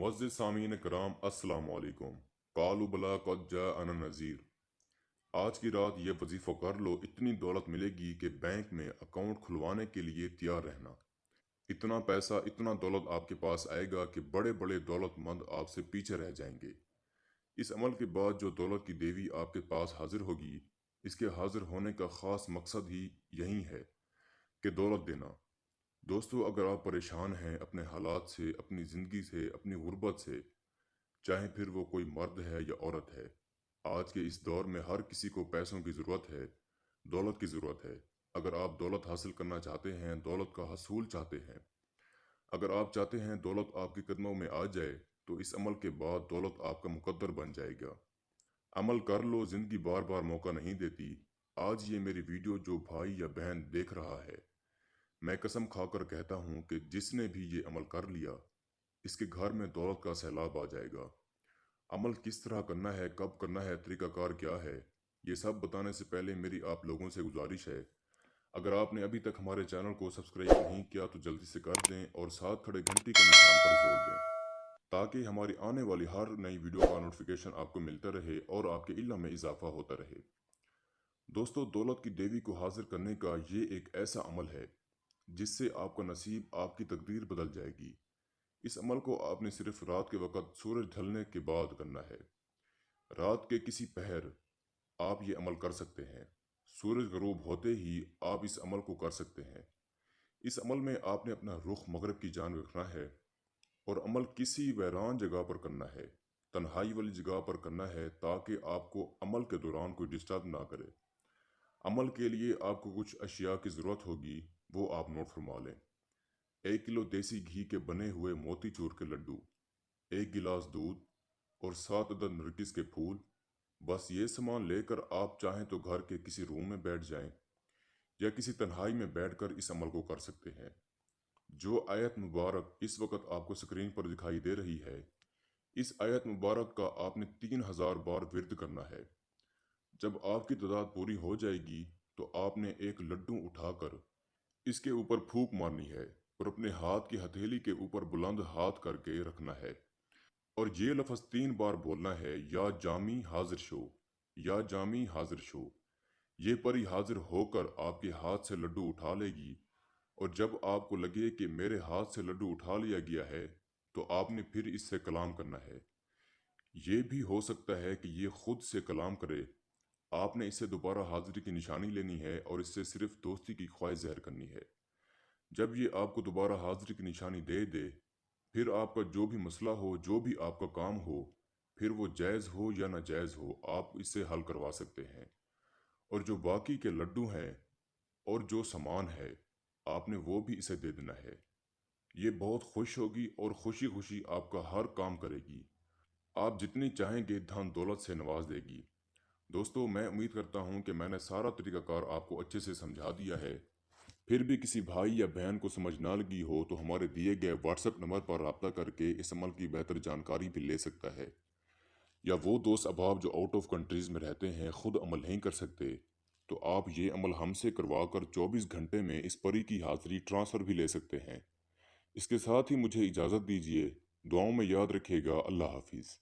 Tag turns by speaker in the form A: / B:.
A: मुअज़्ज़िज़ सामीन कराम अस्सलाम वालेकुम। कालू बला क़द जाअना नज़ीर। आज की रात ये वजीफ़ा कर लो, इतनी दौलत मिलेगी कि बैंक में अकाउंट खुलवाने के लिए तैयार रहना। इतना पैसा, इतना दौलत आपके पास आएगा कि बड़े बड़े दौलतमंद आपसे पीछे रह जाएंगे। इस अमल के बाद जो दौलत की देवी आपके पास हाजिर होगी, इसके हाजिर होने का ख़ास मकसद ही यही है कि दौलत देना। दोस्तों, अगर आप परेशान हैं अपने हालात से, अपनी ज़िंदगी से, अपनी गुर्बत से, चाहे फिर वो कोई मर्द है या औरत है, आज के इस दौर में हर किसी को पैसों की ज़रूरत है, दौलत की ज़रूरत है। अगर आप दौलत हासिल करना चाहते हैं, दौलत का हसूल चाहते हैं, अगर आप चाहते हैं दौलत आपके कदमों में आ जाए, तो इस अमल के बाद दौलत आपका मुकद्दर बन जाएगा। अमल कर लो, ज़िंदगी बार बार मौका नहीं देती। आज ये मेरी वीडियो जो भाई या बहन देख रहा है, मैं कसम खाकर कहता हूँ कि जिसने भी ये अमल कर लिया, इसके घर में दौलत का सैलाब आ जाएगा। अमल किस तरह करना है, कब करना है, तरीकाकार क्या है, ये सब बताने से पहले मेरी आप लोगों से गुजारिश है, अगर आपने अभी तक हमारे चैनल को सब्सक्राइब नहीं किया तो जल्दी से कर दें और साथ खड़े घंटी के निशान पर जोर दें, ताकि हमारी आने वाली हर नई वीडियो का नोटिफिकेशन आपको मिलता रहे और आपके इल्म में इजाफा होता रहे। दोस्तों, दौलत की देवी को हाजिर करने का ये एक ऐसा अमल है जिससे आपका नसीब, आपकी तकदीर बदल जाएगी। इस अमल को आपने सिर्फ रात के वक़्त सूरज ढलने के बाद करना है। रात के किसी पहर आप ये अमल कर सकते हैं। सूरज गरूब होते ही आप इस अमल को कर सकते हैं। इस अमल में आपने अपना रुख मगरब की जान रखना है और अमल किसी वैरान जगह पर करना है, तन्हाई वाली जगह पर करना है, ताकि आपको अमल के दौरान कोई डिस्टर्ब ना करे। अमल के लिए आपको कुछ अशिया की ज़रूरत होगी, वो आप नोट फरमा लें। 1 किलो देसी घी के बने हुए मोती चूर के लड्डू, 1 गिलास दूध और 7 अदद नरगिस के फूल। बस ये सामान लेकर आप चाहें तो घर के किसी रूम में बैठ जाएं या किसी तन्हाई में बैठकर इस अमल को कर सकते हैं। जो आयत मुबारक इस वक्त आपको स्क्रीन पर दिखाई दे रही है, इस आयत मुबारक का आपने 3000 बार विर्द करना है। जब आपकी तादाद पूरी हो जाएगी तो आपने एक लड्डू उठाकर इसके ऊपर फूंक मारनी है और अपने हाथ की हथेली के ऊपर बुलंद हाथ करके रखना है और ये लफ्ज़ 3 बार बोलना है, या जामी हाजिर शो, या जामी हाजिर शो। ये परी हाजिर होकर आपके हाथ से लड्डू उठा लेगी और जब आपको लगे कि मेरे हाथ से लड्डू उठा लिया गया है, तो आपने फिर इससे कलाम करना है। ये भी हो सकता है कि ये खुद से कलाम करे। आपने इससे दोबारा हाजिरी की निशानी लेनी है और इससे सिर्फ दोस्ती की ख्वाहिश ज़ाहिर करनी है। जब ये आपको दोबारा हाजिरी की निशानी दे दे, फिर आपका जो भी मसला हो, जो भी आपका काम हो, फिर वो जायज़ हो या नाजायज़ हो, आप इससे हल करवा सकते हैं। और जो बाकी के लड्डू हैं और जो सामान है, आपने वो भी इसे दे देना है। ये बहुत खुश होगी और खुशी खुशी आपका हर काम करेगी। आप जितनी चाहेंगे धन दौलत से नवाज देगी। दोस्तों, मैं उम्मीद करता हूँ कि मैंने सारा तरीकाकार आपको अच्छे से समझा दिया है। फिर भी किसी भाई या बहन को समझ ना लगी हो तो हमारे दिए गए व्हाट्सएप नंबर पर रब्ता करके इस अमल की बेहतर जानकारी भी ले सकता है। या वो दोस्त अहबाब जो आउट ऑफ कंट्रीज़ में रहते हैं, खुद अमल नहीं कर सकते, तो आप ये अमल हमसे करवा कर 24 घंटे में इस परी की हाज़िरी ट्रांसफ़र भी ले सकते हैं। इसके साथ ही मुझे इजाज़त दीजिए। दुआओं में याद रखिएगा। अल्लाह हाफिज़।